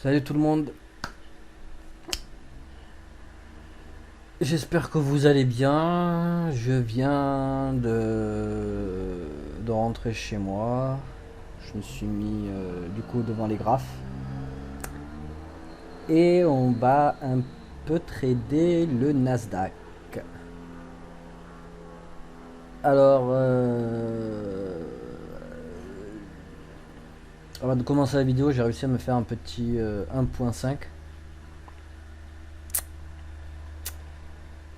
Salut tout le monde, j'espère que vous allez bien. Je viens de rentrer chez moi. Je me suis mis du coup devant les graphes et on va un peu trader le Nasdaq. Alors, avant de commencer la vidéo, j'ai réussi à me faire un petit 1.5.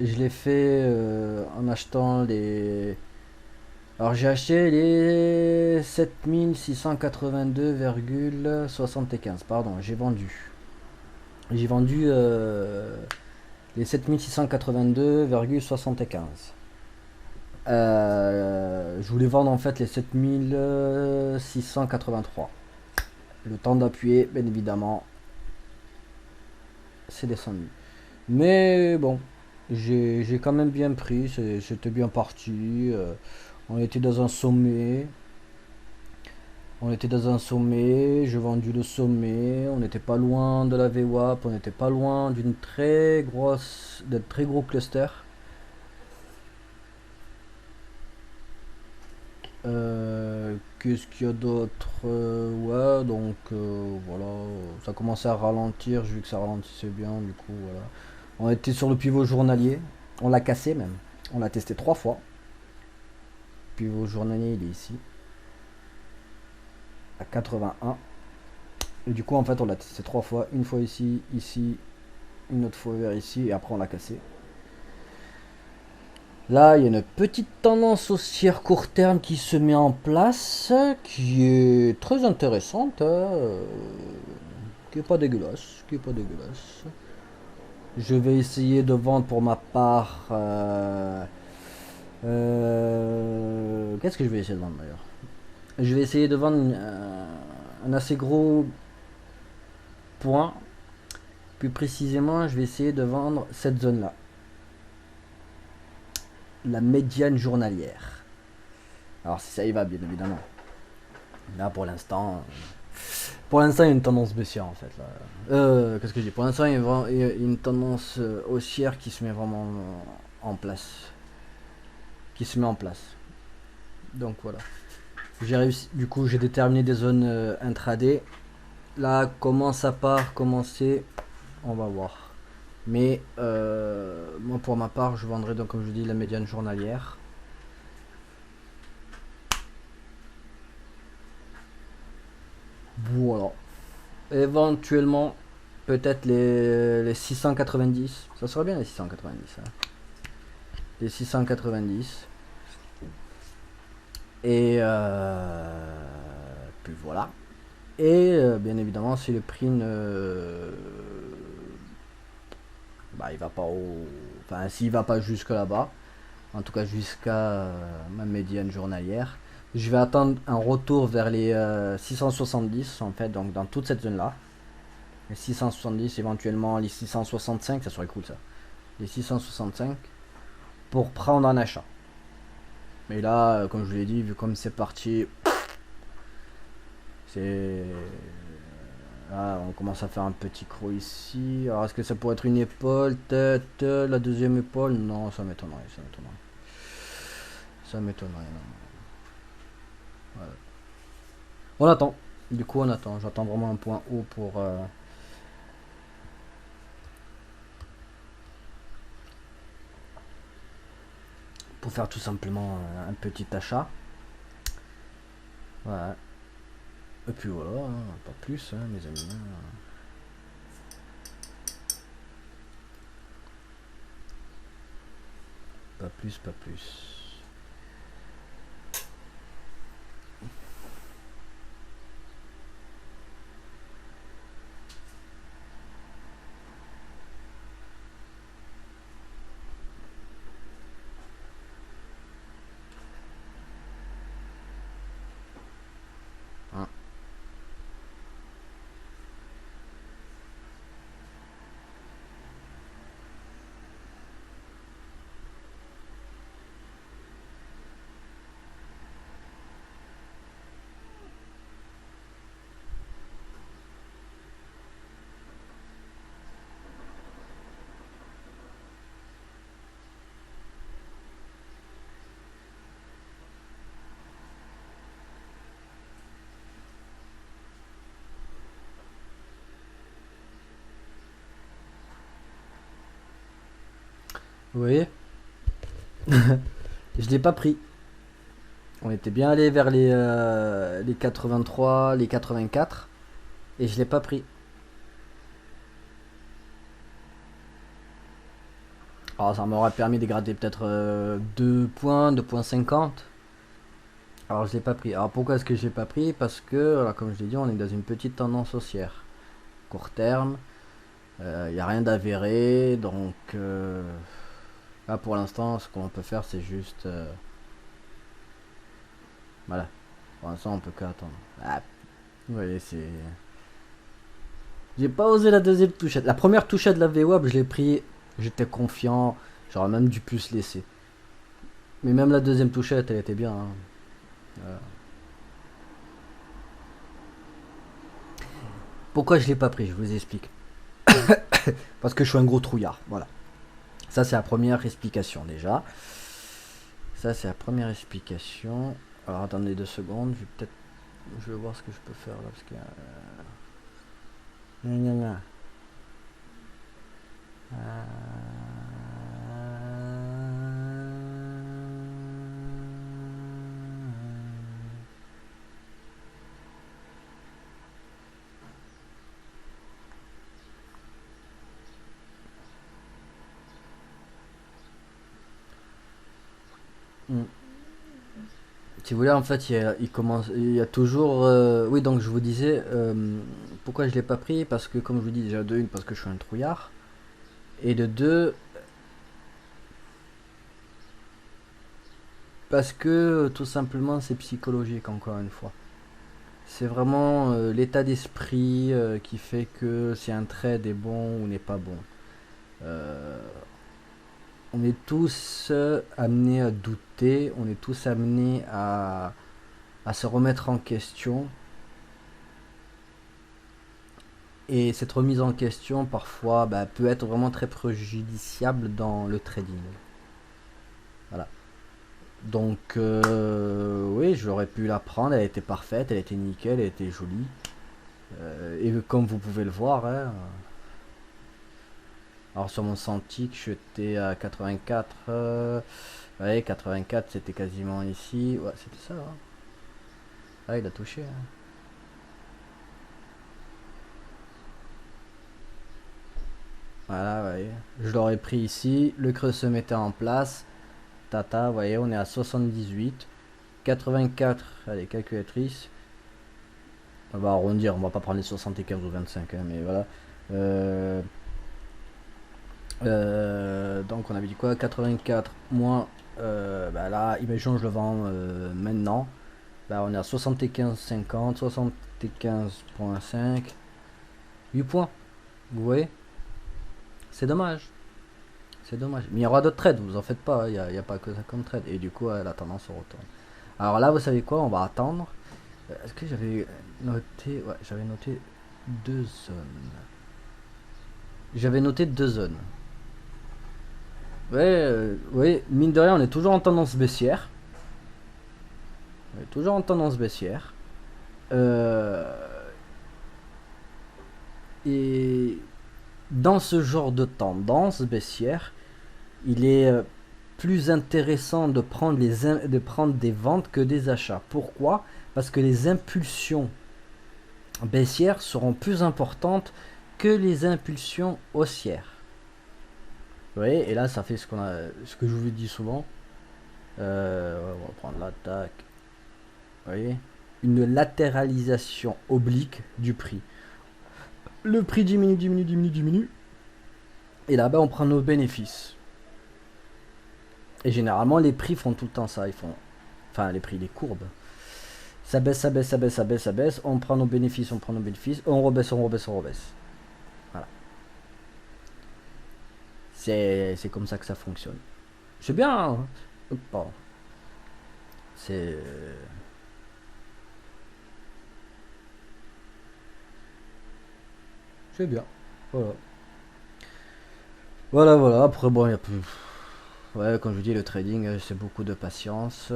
Je l'ai fait en achetant les. Alors j'ai acheté les 7682,75. Pardon, j'ai vendu. J'ai vendu les 7682,75. Je voulais vendre en fait les 7683. Le temps d'appuyer, bien évidemment, c'est descendu. Mais bon, j'ai quand même bien pris, c'était bien parti. On était dans un sommet. On était dans un sommet, j'ai vendu le sommet, on n'était pas loin de la VWAP, on n'était pas loin d'un très gros cluster. Qu'est-ce qu'il y a d'autre? Ouais, donc voilà, ça commençait à ralentir, j'ai vu que ça ralentissait bien, du coup voilà. On était sur le pivot journalier, on l'a cassé même, on l'a testé 3 fois. Le pivot journalier il est ici, à 81. Et du coup en fait on l'a testé 3 fois, une fois ici, ici, une autre fois vers ici, et après on l'a cassé. Là, il y a une petite tendance haussière court terme qui se met en place, qui est très intéressante, qui est pas dégueulasse, qui est pas dégueulasse. Je vais essayer de vendre pour ma part. Qu'est-ce que je vais essayer de vendre d'ailleurs? Je vais essayer de vendre un assez gros point. Plus précisément, je vais essayer de vendre cette zone-là, la médiane journalière. Alors si ça y va, bien évidemment. Là, pour l'instant, il y a une tendance baissière en fait. Là. Qu'est-ce que je dis? Pour l'instant, il y a une tendance haussière qui se met vraiment en place. Qui se met en place. Donc voilà. J'ai réussi. Du coup, j'ai déterminé des zones intraday. Là, comment ça part, comment c'est, on va voir. Mais moi, pour ma part, je vendrai donc, comme je dis, la médiane journalière. Voilà. Éventuellement, peut-être les 690. Ça serait bien les 690. Hein. Les 690. Et puis voilà. Et bien évidemment, si le prix ne. Bah, il va pas au. Enfin, s'il va pas jusque là-bas, en tout cas jusqu'à ma médiane journalière, je vais attendre un retour vers les 670 en fait, donc dans toute cette zone-là. Les 670, éventuellement les 665, ça serait cool ça. Les 665 pour prendre un achat. Mais là, comme je vous l'ai dit, vu comme c'est parti, c'est. Là, on commence à faire un petit creux ici. Alors, est-ce que ça pourrait être une épaule? Tête, la deuxième épaule? Non, ça m'étonnerait. Ça m'étonnerait. Ça m'étonnerait. Voilà. On attend. Du coup, on attend. J'attends vraiment un point haut pour faire tout simplement un petit achat. Voilà. Et puis voilà, hein, pas plus, hein, mes amis. Pas plus, pas plus. Hein. Vous voyez. Je l'ai pas pris. On était bien allé vers les 83, les 84. Et je l'ai pas pris. Alors ça m'aurait permis de gratter peut-être 2 points, 2,50. Alors je l'ai pas pris. Alors pourquoi est-ce que je l'ai pas pris? Parce que, voilà, comme je l'ai dit, on est dans une petite tendance haussière. Court terme. Il n'y a rien d'avéré. Donc là pour l'instant, ce qu'on peut faire, c'est juste... voilà. Pour l'instant, on peut qu'attendre. Ah, vous voyez, c'est... J'ai pas osé la deuxième touchette. La première touchette de la VWAP, je l'ai pris. J'étais confiant. J'aurais même dû plus laisser. Mais même la deuxième touchette, elle était bien. Hein. Voilà. Pourquoi je l'ai pas pris? Je vous explique. Parce que je suis un gros trouillard. Voilà. Ça, c'est la première explication déjà. Ça, c'est la première explication. Alors, attendez 2 secondes. Je vais voir ce que je peux faire là. Parce que. Gna, gna, gna. Hmm. Si vous voulez, en fait, il y a toujours. Oui, donc je vous disais, pourquoi je l'ai pas pris? Parce que, comme je vous dis, déjà de une, parce que je suis un trouillard, et de deux, parce que tout simplement, c'est psychologique, encore une fois. C'est vraiment l'état d'esprit qui fait que si un trade est bon ou n'est pas bon. Euh, on est tous amenés à douter, on est tous amenés à se remettre en question. Et cette remise en question, parfois, bah, peut être vraiment très préjudiciable dans le trading. Voilà. Donc, oui, j'aurais pu la prendre, elle était parfaite, elle était nickel, elle était jolie. Et comme vous pouvez le voir, hein, alors sur mon Santic, j'étais à 84. Ouais, 84, c'était quasiment ici. Ouais, c'était ça. Hein. Ah, il a touché. Hein. Voilà, vous voyez. Je l'aurais pris ici. Le creux se mettait en place. Tata, vous voyez, on est à 78. 84, allez, calculatrice. On va arrondir, on va pas prendre les 75 ou 25, hein, mais voilà. Donc on avait dit quoi? 84 moins. Bah là, imaginons je le vends maintenant. Bah on est à 75,50, 75,5. 8 points. Vous voyez? C'est dommage. C'est dommage. Mais il y aura d'autres trades, vous en faites pas. Il n'y a pas que ça comme trade. Et du coup, la tendance se retourne. Alors là, vous savez quoi? On va attendre. Est-ce que j'avais noté... Ouais, j'avais noté 2 zones. J'avais noté 2 zones. Ouais, mine de rien, on est toujours en tendance baissière. On est toujours en tendance baissière. Et dans ce genre de tendance baissière, il est plus intéressant de prendre des ventes que des achats. Pourquoi? Parce que les impulsions baissières seront plus importantes que les impulsions haussières. Vous voyez, et là ça fait ce que je vous dis souvent. On va prendre l'attaque. Vous voyez, une latéralisation oblique du prix. Le prix diminue, diminue, diminue, diminue. Et là-bas on prend nos bénéfices. Et généralement les prix font tout le temps ça. Enfin les prix, les courbes. Ça baisse, ça baisse, ça baisse, ça baisse, ça baisse. On prend nos bénéfices, on prend nos bénéfices. On rebaisse, on rebaisse, on rebaisse. Voilà. C'est comme ça que ça fonctionne. C'est bien. Hein. Bon. C'est... C'est bien. Voilà. Voilà, voilà. Après, bon, il y a plus... Ouais, comme je vous dis, le trading, c'est beaucoup de patience.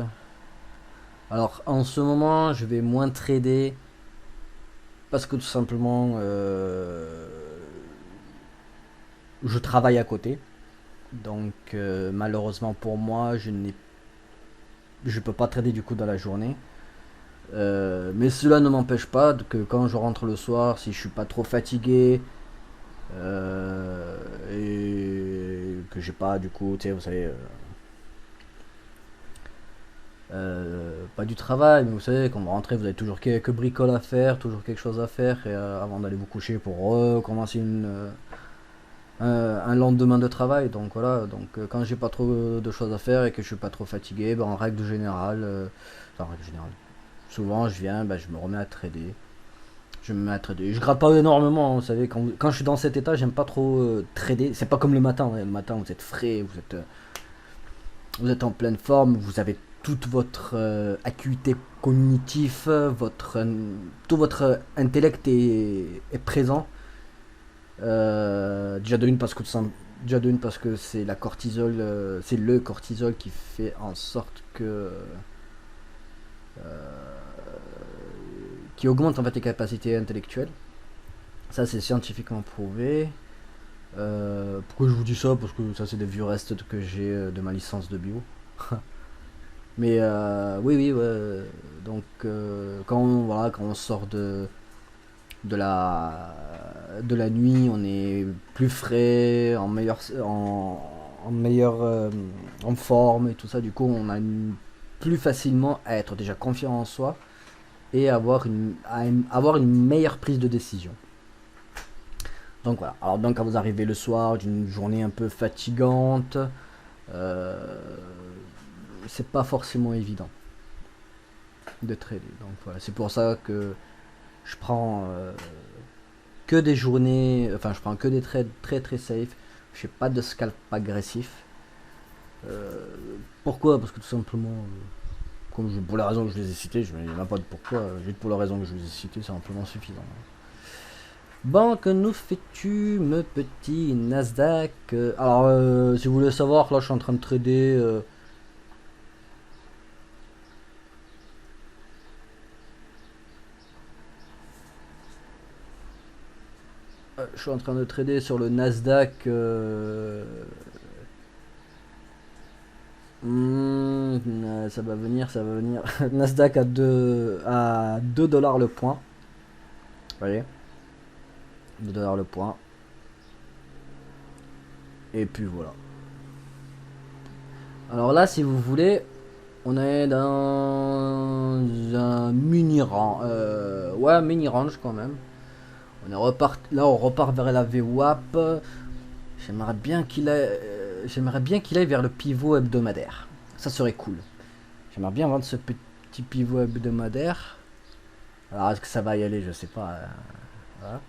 Alors, en ce moment, je vais moins trader parce que tout simplement, je travaille à côté. Donc malheureusement pour moi, je peux pas trader du coup dans la journée. Mais cela ne m'empêche pas que quand je rentre le soir, si je suis pas trop fatigué et que j'ai pas du coup, tu sais, vous savez, pas du travail, mais vous savez, quand vous rentrez, vous avez toujours quelques bricoles à faire, toujours quelque chose à faire, et, avant d'aller vous coucher pour recommencer un lendemain de travail. Donc voilà, donc quand j'ai pas trop de choses à faire et que je suis pas trop fatigué, ben, en règle générale, enfin, en règle générale, souvent je viens, ben, je me remets à trader. Je me mets à trader. Je gratte pas énormément, hein, vous savez, quand je suis dans cet état, j'aime pas trop trader. C'est pas comme le matin, ouais. Le matin vous êtes frais, vous êtes en pleine forme, vous avez toute votre acuité cognitive, tout votre intellect est présent. Déjà de une parce que c'est la cortisol, c'est le cortisol qui fait en sorte que qui augmente en fait les capacités intellectuelles. Ça c'est scientifiquement prouvé. Pourquoi je vous dis ça? Parce que ça c'est des vieux restes que j'ai de ma licence de bio. Mais oui, oui, ouais. Donc quand on sort de la nuit, on est plus frais, en meilleur, en forme et tout ça. Du coup, on a plus facilement à être déjà confiant en soi et avoir une meilleure prise de décision. Donc voilà. Alors donc quand vous arrivez le soir d'une journée un peu fatigante, euh, c'est pas forcément évident de trader. Donc voilà, c'est pour ça que je prends que des journées, enfin je prends que des trades très très safe. Je fais pas de scalp agressif. Euh, Pourquoi? Parce que tout simplement, pour les raisons que je les ai citées, il n'y a même pas de pourquoi, juste pour la raison que je les ai citées, c'est amplement suffisant. Bon, que nous fais-tu, me petit Nasdaq? Alors, si vous voulez savoir, là je suis en train de trader. Je suis en train de trader sur le Nasdaq. Ça va venir, ça va venir. Nasdaq à 2 dollars le point. Vous voyez, 2 dollars le point. Et puis voilà. Alors là, si vous voulez, on est dans un mini range. Ouais, mini range quand même. Là, on repart vers la VWAP. J'aimerais bien qu'il aille vers le pivot hebdomadaire. Ça serait cool. J'aimerais bien vendre ce petit pivot hebdomadaire. Alors, est-ce que ça va y aller? Je sais pas. Voilà.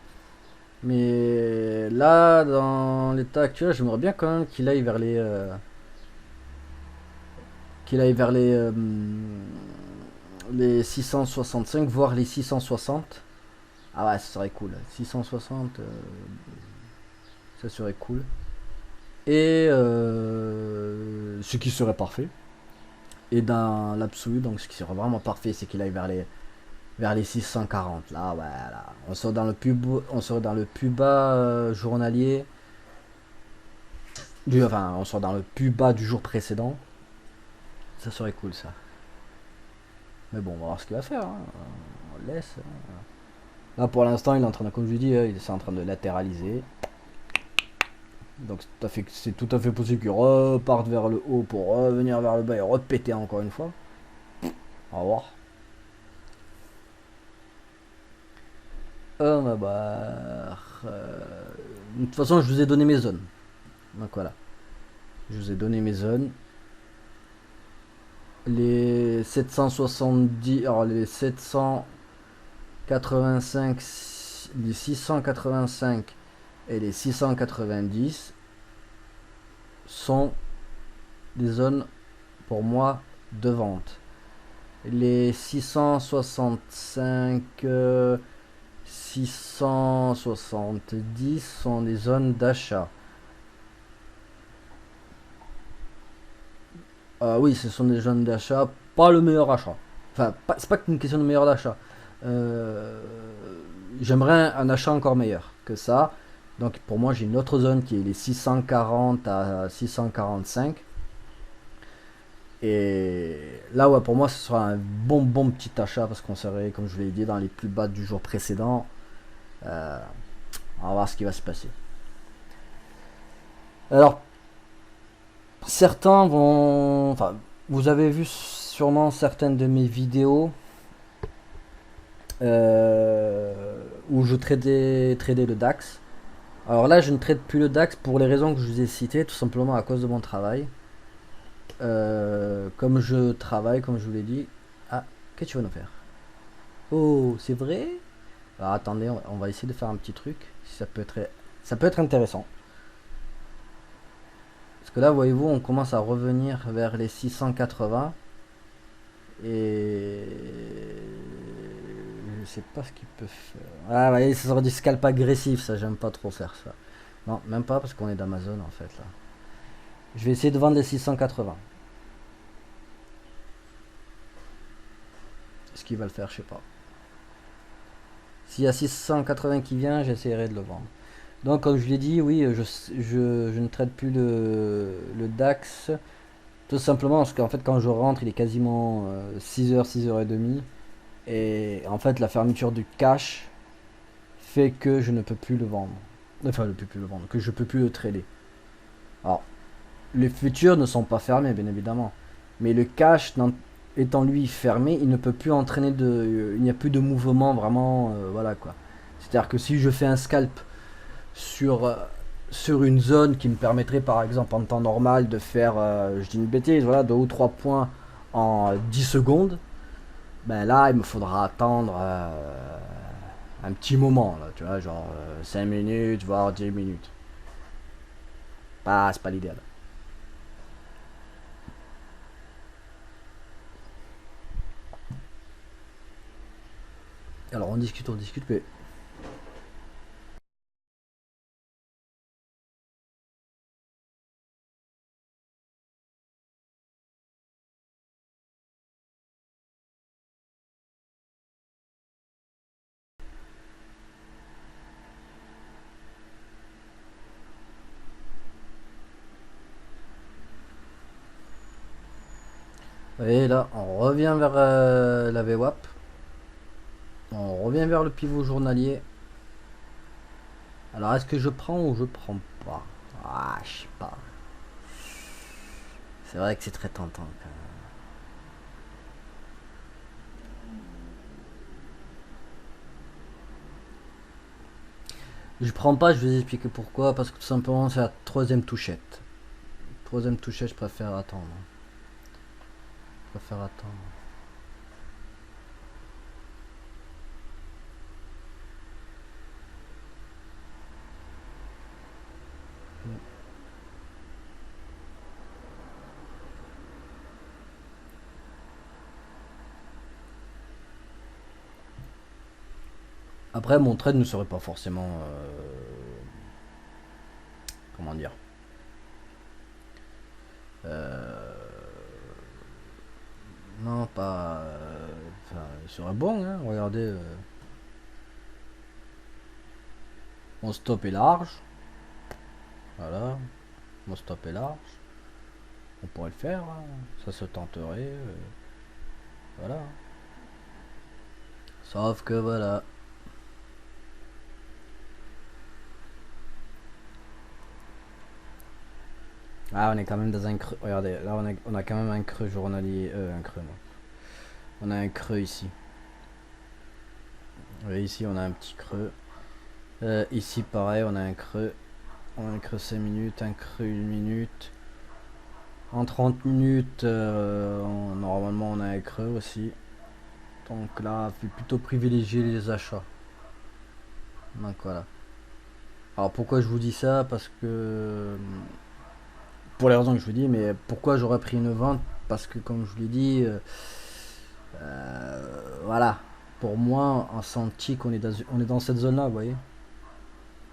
Mais là, dans l'état actuel, j'aimerais bien quand même qu'il aille vers les 665, voire les 660. Ah ouais, ça serait cool. 660, ça serait cool. Et ce qui serait parfait. Et dans l'absolu, donc ce qui serait vraiment parfait, c'est qu'il aille vers les 640. Là, voilà. On serait dans le plus bas journalier. Enfin, on serait dans le plus bas du jour précédent. Ça serait cool, ça. Mais bon, on va voir ce qu'il va faire. Hein. On laisse. Là, pour l'instant, il est en train de, comme je vous dis, il est en train de latéraliser. Donc c'est tout à fait possible qu'il reparte vers le haut pour revenir vers le bas et repéter encore une fois. On va voir. Oh ma barre. De toute façon, je vous ai donné mes zones. Donc voilà. Je vous ai donné mes zones. Les 770. Alors les 785. Les 685 et les 690 sont des zones pour moi de vente. Les 665, 670 sont des zones d'achat. Oui, ce sont des zones d'achat, pas le meilleur achat. Enfin, c'est pas une question de meilleur d'achat. J'aimerais un achat encore meilleur que ça. Donc pour moi j'ai une autre zone qui est les 640 à 645. Et là ouais pour moi ce sera un bon petit achat parce qu'on serait comme je vous l'ai dit dans les plus bas du jour précédent. Euh, on va voir ce qui va se passer. Alors certains vont... Enfin vous avez vu sûrement certaines de mes vidéos où je tradais le DAX. Alors là, je ne trade plus le DAX pour les raisons que je vous ai citées, tout simplement à cause de mon travail. Comme je travaille, comme je vous l'ai dit. Ah, qu'est-ce que tu vas nous faire? Oh, c'est vrai? Alors attendez, on va essayer de faire un petit truc. Si ça peut être intéressant. Parce que là, voyez-vous, on commence à revenir vers les 680. Et je sais pas ce qu'il peut faire. Ah, voyez, ça sera du scalp agressif, ça, j'aime pas trop faire ça. Non, même pas parce qu'on est d'Amazon en fait là. Je vais essayer de vendre les 680. Ce qu'il va le faire, je sais pas. S'il y a 680 qui vient, j'essaierai de le vendre. Donc, comme je l'ai dit, oui, je ne traite plus le DAX. Tout simplement parce qu'en fait, quand je rentre, il est quasiment 6h, 6h30. Et en fait, la fermeture du cash fait que je ne peux plus le vendre. Enfin, je ne peux plus le vendre, que je peux plus le trader. Alors, les futurs ne sont pas fermés, bien évidemment. Mais le cash, étant lui fermé, il ne peut plus entraîner il n'y a plus de mouvement vraiment, voilà quoi. C'est-à-dire que si je fais un scalp sur, sur une zone qui me permettrait par exemple en temps normal de faire, je dis une bêtise, voilà, 2 ou 3 points en 10 secondes, ben là il me faudra attendre un petit moment, là, tu vois, genre 5 minutes, voire 10 minutes. C'est pas l'idéal. Alors on discute, mais et là, on revient vers la VWAP. On revient vers le pivot journalier. Alors, est-ce que je prends ou je prends pas? Ah, je sais pas. C'est vrai que c'est très tentant quand même. Je prends pas, je vais vous expliquer pourquoi. Parce que tout simplement, c'est la troisième touchette. Troisième touchette, je préfère attendre. Je préfère attendre. Après, mon trade ne serait pas forcément. Comment dire? Euh, non, pas. Enfin, il serait bon, hein. Regardez. Mon stop est large. Voilà. Mon stop est large. On pourrait le faire, hein. Ça se tenterait. Voilà. Sauf que voilà. Ah, on est quand même dans un creux. Regardez, là on a quand même un creux journalier. Un creux, non. On a un creux ici. Et ici, on a un petit creux. Ici, pareil, on a un creux. On a un creux 5 minutes, un creux 1 minute. En 30 minutes, normalement, on a un creux aussi. Donc là, il faut plutôt privilégier les achats. Donc voilà. Alors pourquoi je vous dis ça? Parce que pour les raisons que je vous dis, mais pourquoi j'aurais pris une vente? Parce que comme je vous l'ai dit, voilà, pour moi en 100 ticks on est dans cette zone là, vous voyez.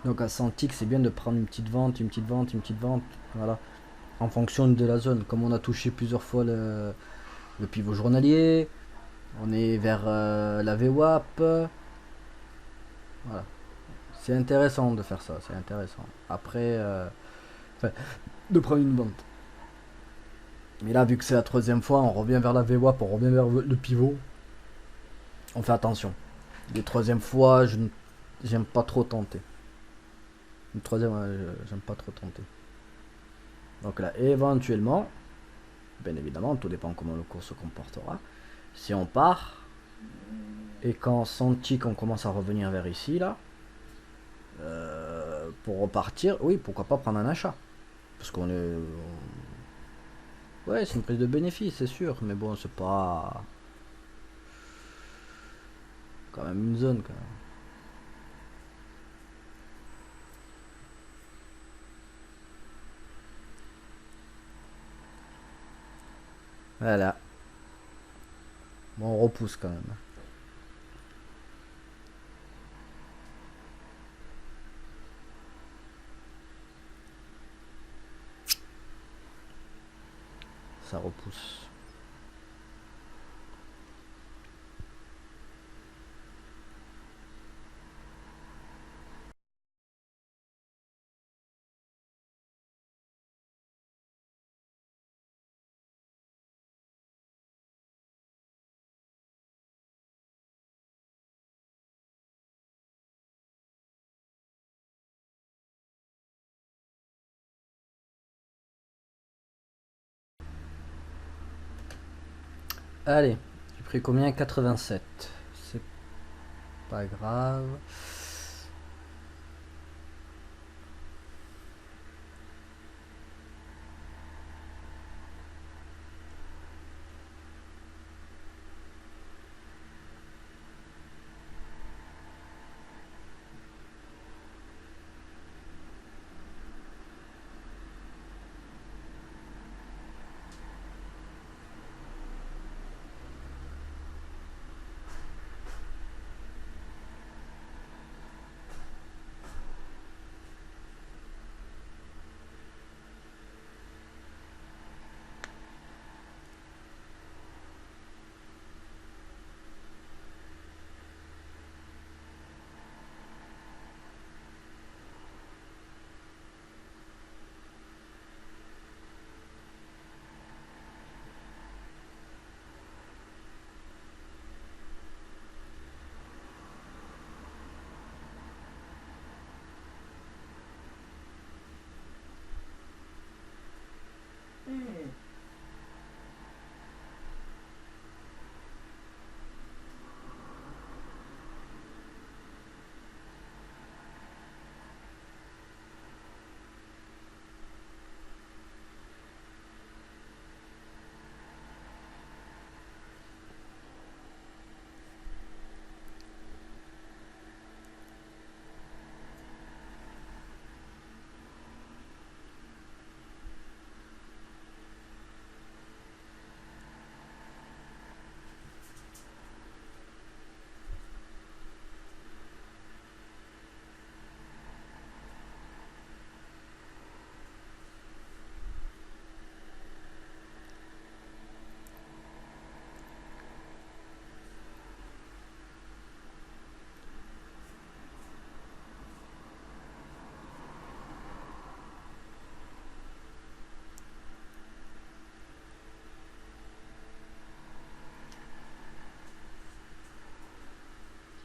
Donc à 100 ticks c'est bien de prendre une petite vente, une petite vente, une petite vente, voilà, en fonction de la zone. Comme on a touché plusieurs fois le pivot journalier, on est vers la VWAP, voilà. C'est intéressant de faire ça, c'est intéressant. Après, enfin, de prendre une vente. Mais là, vu que c'est la troisième fois, on revient vers la VWAP, on revient vers le pivot. On fait attention. Les troisième fois, j'aime pas trop tenter. Une troisième, j'aime pas trop tenter. Donc là, éventuellement, bien évidemment, tout dépend comment le cours se comportera. Si on part, et quand senti qu'on commence à revenir vers ici, là, pour repartir, oui, pourquoi pas prendre un achat. Parce qu'on est... Ouais, c'est une prise de bénéfice, c'est sûr, mais bon, c'est pas... Quand même une zone, quand même. Voilà. Bon, on repousse quand même. Ça repousse. Allez, j'ai pris combien? 87. C'est pas grave.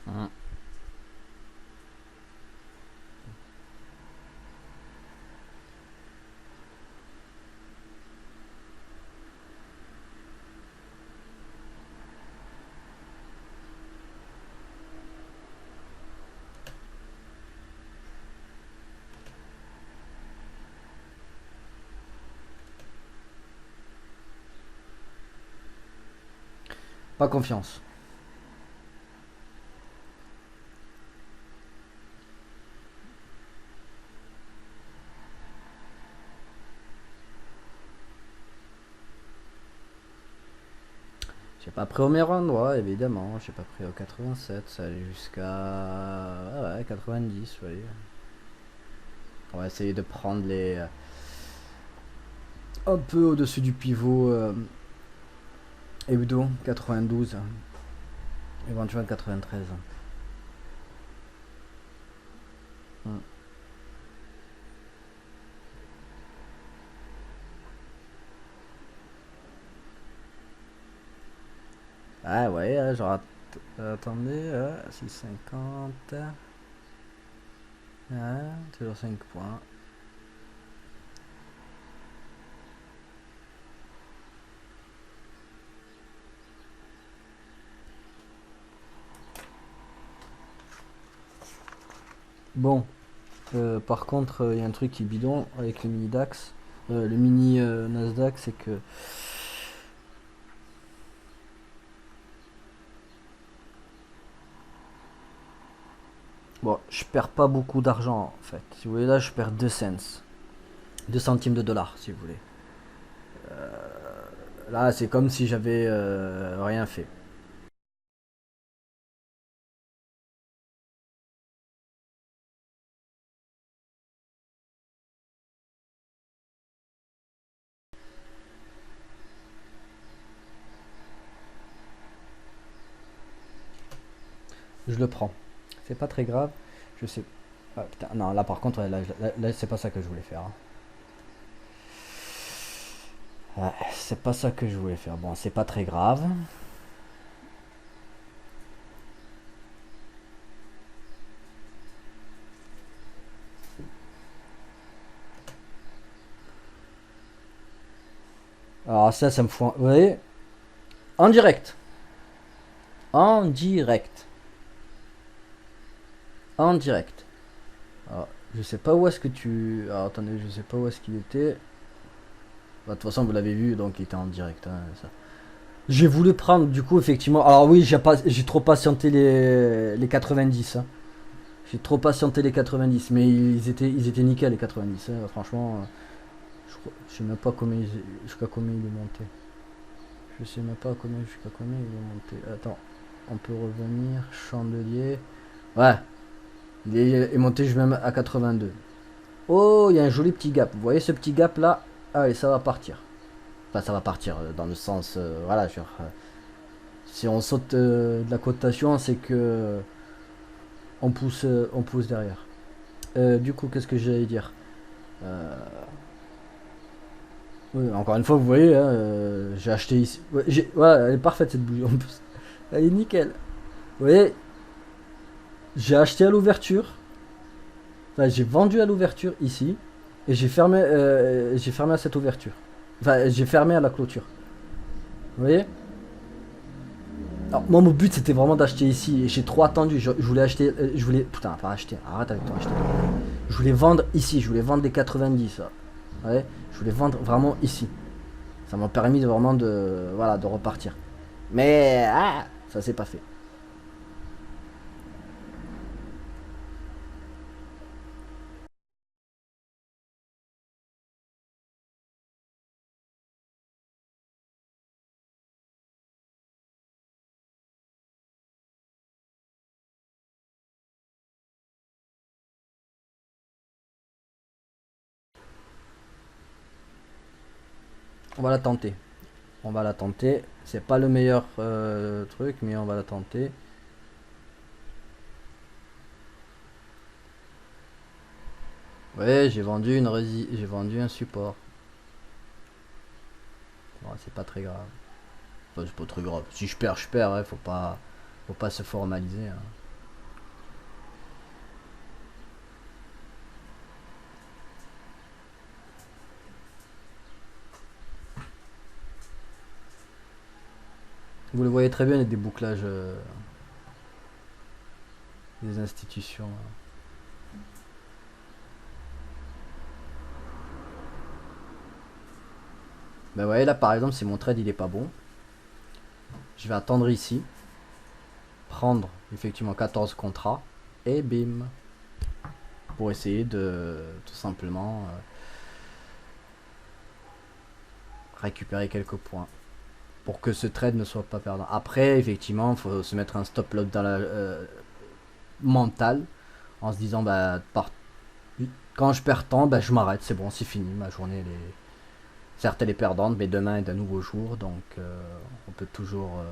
Hum. Pas confiance. J'ai pas pris au meilleur endroit, évidemment. J'ai pas pris au 87, ça allait jusqu'à... Ah ouais, 90, oui. On va essayer de prendre les... un peu au-dessus du pivot hebdo, 92. Éventuellement 93. Ah ouais, attendez, 6,50. Toujours 5 points. Bon, par contre, il y a un truc qui est bidon avec le mini DAX, le mini Nasdaq, c'est que bon, je perds pas beaucoup d'argent en fait. Si vous voulez, là, je perds 2 cents, 2 centimes de dollars, si vous voulez. Là, c'est comme si j'avais rien fait. Je le prends. C'est pas très grave. Je sais. Ah, putain, non, là par contre, ouais, là, c'est pas ça que je voulais faire, hein. Ouais, c'est pas ça que je voulais faire. Bon, c'est pas très grave. Alors ça me fout. Vous voyez, en direct. En direct. En direct. Alors, je sais pas où est-ce que tu. Alors, attendez, je sais pas où est-ce qu'il était. Bah, de toute façon, vous l'avez vu, donc il était en direct, hein, ça. J'ai voulu prendre, du coup, effectivement. Alors, oui, j'ai trop patienté les 90, hein. J'ai trop patienté les 90, mais ils étaient nickel les 90, hein. Franchement, je sais même pas jusqu'à combien il est monté. Je sais même pas jusqu'à combien il est monté. Attends, on peut revenir. Chandelier. Ouais, il est monté même à 82. Oh, il y a un joli petit gap. Vous voyez ce petit gap là? Allez, ça va partir. Enfin, ça va partir dans le sens. Voilà, genre, si on saute de la cotation, c'est que on pousse derrière. Du coup, qu'est-ce que j'allais dire? Euh, oui, encore une fois, vous voyez, hein, j'ai acheté ici. Ouais, voilà, elle est parfaite cette bougie en plus. Elle est nickel. Vous voyez, j'ai acheté à l'ouverture. Enfin, j'ai vendu à l'ouverture ici. Et j'ai fermé à cette ouverture. Enfin, j'ai fermé à la clôture. Vous voyez? Alors, moi, mon but, c'était vraiment d'acheter ici. Et j'ai trop attendu. Je voulais acheter. Je voulais. Putain, pas acheter. Arrête avec toi, acheter. Je voulais vendre ici. Je voulais vendre des 90. Là. Ouais. Je voulais vendre vraiment ici. Ça m'a permis de vraiment de. Voilà, de repartir. Mais. Ah, ça s'est pas fait. On va la tenter. On va la tenter. C'est pas le meilleur truc, mais on va la tenter. Ouais, j'ai vendu un support. Bon, c'est pas très grave. Enfin, c'est pas très grave. Si je perds, je perds. Ouais. Faut pas se formaliser, hein. Vous le voyez très bien, il y a des bouclages des institutions. Ben vous voyez là, par exemple, si mon trade il est pas bon, je vais attendre ici, prendre effectivement 14 contrats et bim, pour essayer de tout simplement récupérer quelques points pour que ce trade ne soit pas perdant. Après, effectivement, il faut se mettre un stop loss dans la mental en se disant bah quand je perds tant, bah, je m'arrête, c'est bon, c'est fini, ma journée elle est certes elle est perdante, mais demain est un nouveau jour, donc on peut toujours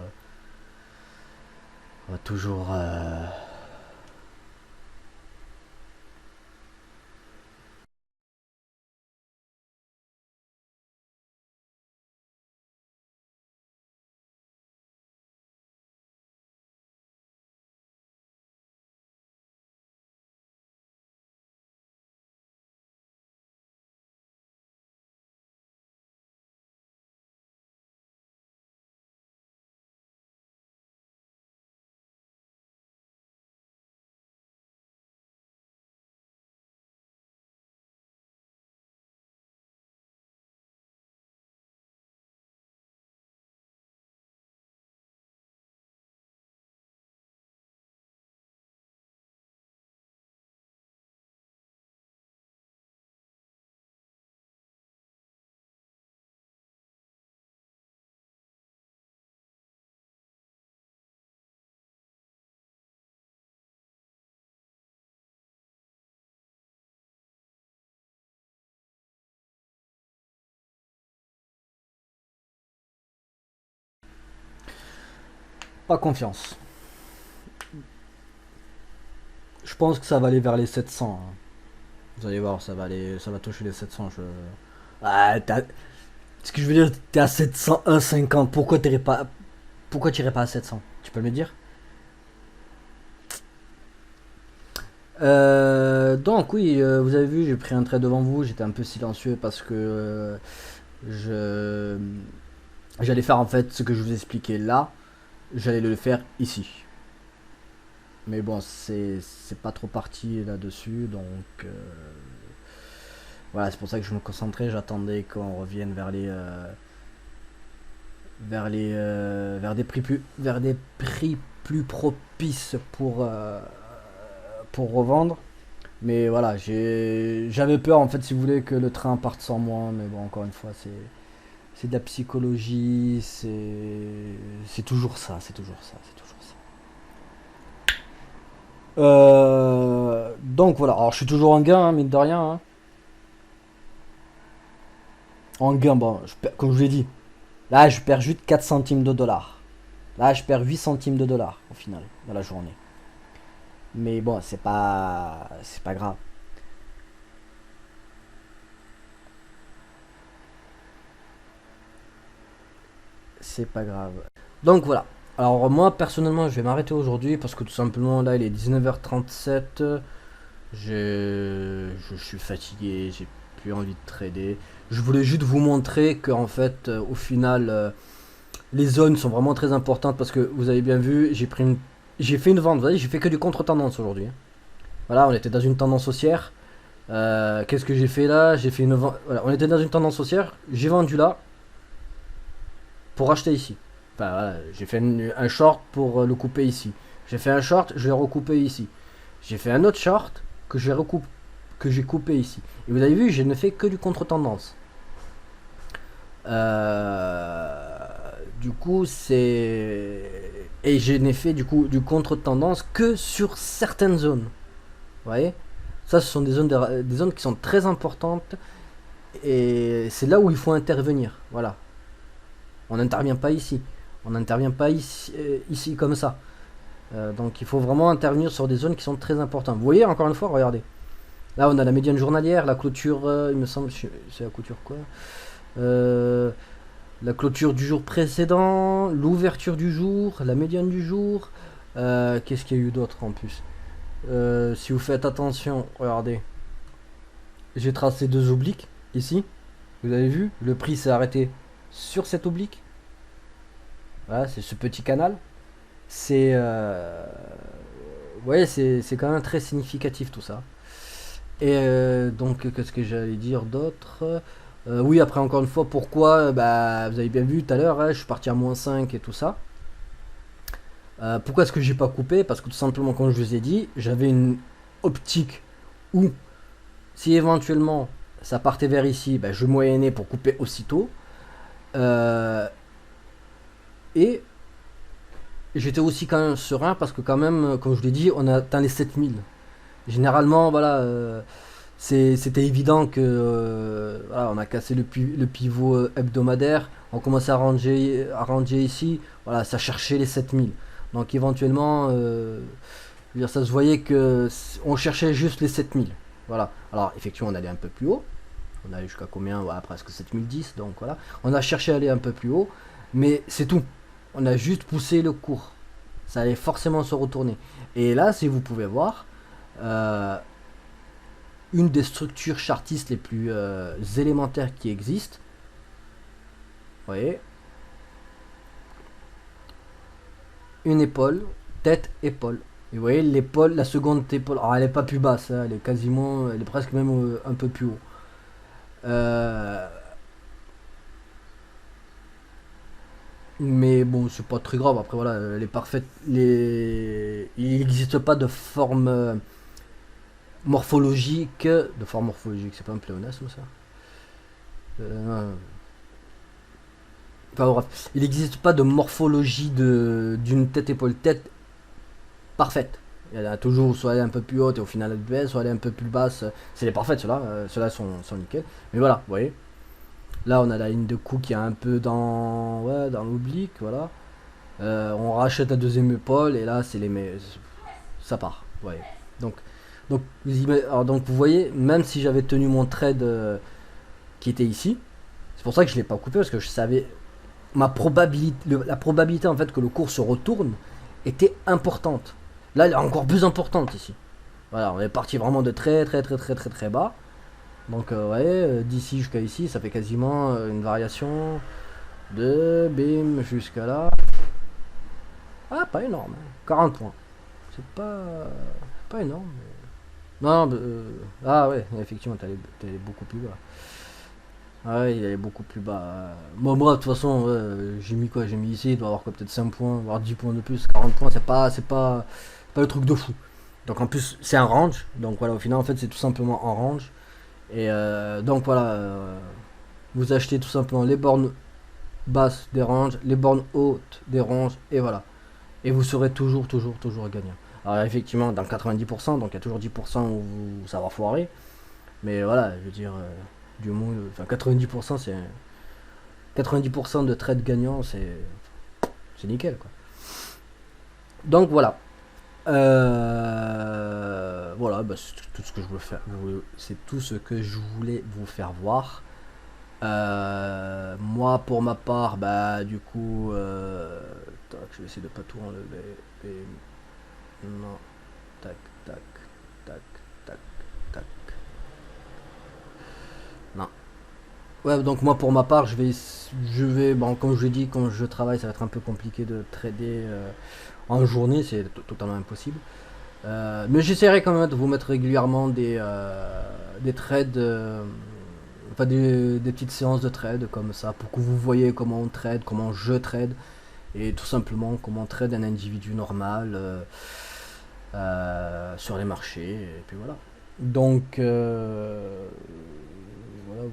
pas confiance. Je pense que ça va aller vers les 700, hein. Vous allez voir, ça va toucher les 700. Ah, ce que je veux dire, t'es à 701,50. Pourquoi t'irais pas à 700? Tu peux me le dire? Donc oui, vous avez vu, j'ai pris un trait devant vous. J'étais un peu silencieux parce que je j'allais faire en fait ce que je vous expliquais là. J'allais le faire ici. Mais bon, c'est pas trop parti là-dessus, donc voilà, c'est pour ça que je me concentrais. J'attendais qu'on revienne vers des prix plus propices pour revendre. Mais voilà, j'avais peur en fait, si vous voulez, que le train parte sans moi. Mais bon, encore une fois, c'est de la psychologie, c'est toujours ça, c'est toujours ça, c'est toujours ça. Donc voilà, alors je suis toujours en gain, hein, mine de rien, hein. En gain, bon, comme je vous l'ai dit, là je perds juste 4 centimes de dollars. Là je perds 8 centimes de dollars au final, dans la journée. Mais bon, c'est pas grave. C'est pas grave. Donc voilà. Alors moi personnellement je vais m'arrêter aujourd'hui parce que tout simplement là il est 19h37. Je suis fatigué, j'ai plus envie de trader. Je voulais juste vous montrer que en fait au final les zones sont vraiment très importantes parce que vous avez bien vu, j'ai fait une vente, vous voyez, j'ai fait que du contre-tendance aujourd'hui, hein. Voilà, on était dans une tendance haussière. Qu'est-ce que j'ai fait là? J'ai fait une vente. Voilà, on était dans une tendance haussière, j'ai vendu là pour acheter ici. Enfin voilà, j'ai fait un short pour le couper ici. J'ai fait un short, je l'ai recoupé ici. J'ai fait un autre short que j'ai coupé ici. Et vous avez vu, je ne fais que du contre-tendance. Du coup, c'est... Et je n'ai fait du coup du contre-tendance que sur certaines zones. Vous voyez? Ça, ce sont des zones qui sont très importantes. Et c'est là où il faut intervenir. Voilà. On n'intervient pas ici. On n'intervient pas ici comme ça. Donc il faut vraiment intervenir sur des zones qui sont très importantes. Vous voyez, encore une fois, regardez. Là, on a la médiane journalière, la clôture, il me semble, c'est la clôture quoi, la clôture du jour précédent, l'ouverture du jour, la médiane du jour. Qu'est-ce qu'il y a eu d'autre en plus? Si vous faites attention, regardez. J'ai tracé deux obliques ici. Vous avez vu? Le prix s'est arrêté sur cet oblique. Voilà, c'est ce petit canal. C'est... ouais, c'est quand même très significatif tout ça. Et donc, qu'est-ce que j'allais dire d'autre? Oui, après, encore une fois, pourquoi? Bah, vous avez bien vu tout à l'heure, hein, je suis parti à -5 et tout ça. Pourquoi est-ce que j'ai pas coupé? Parce que tout simplement, comme je vous ai dit, j'avais une optique où, si éventuellement ça partait vers ici, bah, je moyennais pour couper aussitôt. Euh, et j'étais aussi quand même serein parce que quand même, comme je l'ai dit, on a atteint les 7000. Généralement, voilà, c'était évident que voilà, on a cassé le pivot hebdomadaire, on commençait à ranger ici, voilà, ça cherchait les 7000. Donc éventuellement, je veux dire, ça se voyait que on cherchait juste les 7000. Voilà. Alors effectivement, on allait un peu plus haut. On allait jusqu'à combien? Ouais, presque 7010. Donc voilà. On a cherché à aller un peu plus haut. Mais c'est tout. On a juste poussé le cours. Ça allait forcément se retourner. Et là, si vous pouvez voir, euh, une des structures chartistes les plus élémentaires qui existent. Vous voyez, une épaule, tête, épaule. Et vous voyez l'épaule, la seconde épaule, alors elle est pas plus basse, hein, elle est presque même un peu plus haut. Euh, mais bon, c'est pas très grave. Après voilà, les parfaites, il n'existe pas de forme morphologique, c'est pas un pléonasme ça. Euh, enfin bref, il n'existe pas de morphologie d'une tête épaule tête parfaite. Il y en a toujours soit elle est un peu plus haute et au final elle baisse, soit elle est un peu plus basse. C'est les parfaites ceux-là, ceux-là sont nickel. Mais voilà, vous voyez. Là on a la ligne de coup qui est un peu dans, ouais, dans l'oblique, voilà. On rachète la deuxième épaule et là c'est ça part. Ouais. Donc, donc vous voyez, même si j'avais tenu mon trade qui était ici, c'est pour ça que je l'ai pas coupé parce que je savais la probabilité en fait que le cours se retourne était importante. Là, elle est encore plus importante ici. Voilà, on est parti vraiment de très bas. Donc ouais, d'ici jusqu'à ici, ça fait quasiment une variation de bim jusqu'à là. Ah, pas énorme, hein. 40 points. C'est pas énorme. Non, ah ouais, effectivement, t'es allé beaucoup plus bas. Ah ouais, il est beaucoup plus bas. Bon, moi, de toute façon, j'ai mis quoi? J'ai mis ici, il doit avoir quoi? Peut-être 5 points, voire 10 points de plus. 40 points, pas le truc de fou. Donc en plus, c'est un range. Donc voilà, au final, en fait, c'est tout simplement en range. Et donc voilà, vous achetez tout simplement les bornes basses des ranges, les bornes hautes des ranges, et voilà. Et vous serez toujours gagnant. Alors effectivement, dans 90%, donc il y a toujours 10% où ça va foirer. Mais voilà, je veux dire, du moins, enfin 90%, c'est 90% de trades gagnants, c'est nickel quoi. Donc voilà. Voilà, bah, c'est tout ce que je voulais faire. C'est tout ce que je voulais vous faire voir. Moi, pour ma part, bah, du coup, tac, je vais essayer de pas tout enlever. Et, non, tac, tac, tac, tac, tac. Non. Ouais, donc moi, pour ma part, bon, comme je l'ai dit, quand je travaille, ça va être un peu compliqué de trader en journée, c'est totalement impossible. Mais j'essaierai quand même de vous mettre régulièrement des trades, enfin des petites séances de trade comme ça, pour que vous voyez comment on trade, comment je trade, et tout simplement comment trade un individu normal sur les marchés, et puis voilà. Donc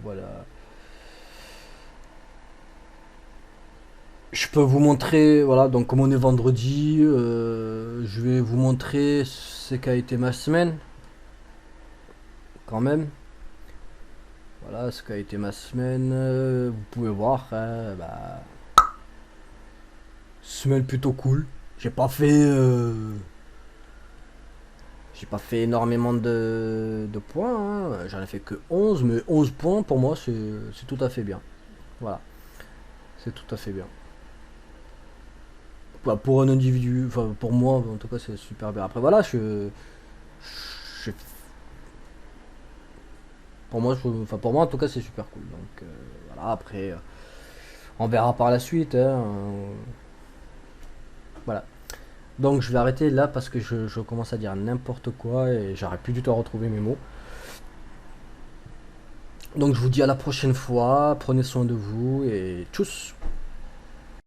voilà. Je peux vous montrer, voilà, donc comme on est vendredi, je vais vous montrer ce qu'a été ma semaine, quand même. Voilà ce qu'a été ma semaine. Vous pouvez voir, hein, bah, semaine plutôt cool. J'ai pas fait, j'ai pas fait énormément de points. Hein. J'en ai fait que 11, mais 11 points pour moi c'est tout à fait bien. Voilà, c'est tout à fait bien. Bah, pour un individu, enfin pour moi en tout cas c'est super bien. Après voilà, je- enfin pour moi en tout cas c'est super cool. Donc voilà, après on verra par la suite. Hein, voilà. Donc je vais arrêter là parce que je commence à dire n'importe quoi et j'arrive plus du tout à retrouver mes mots. Donc je vous dis à la prochaine fois, prenez soin de vous et tchuss.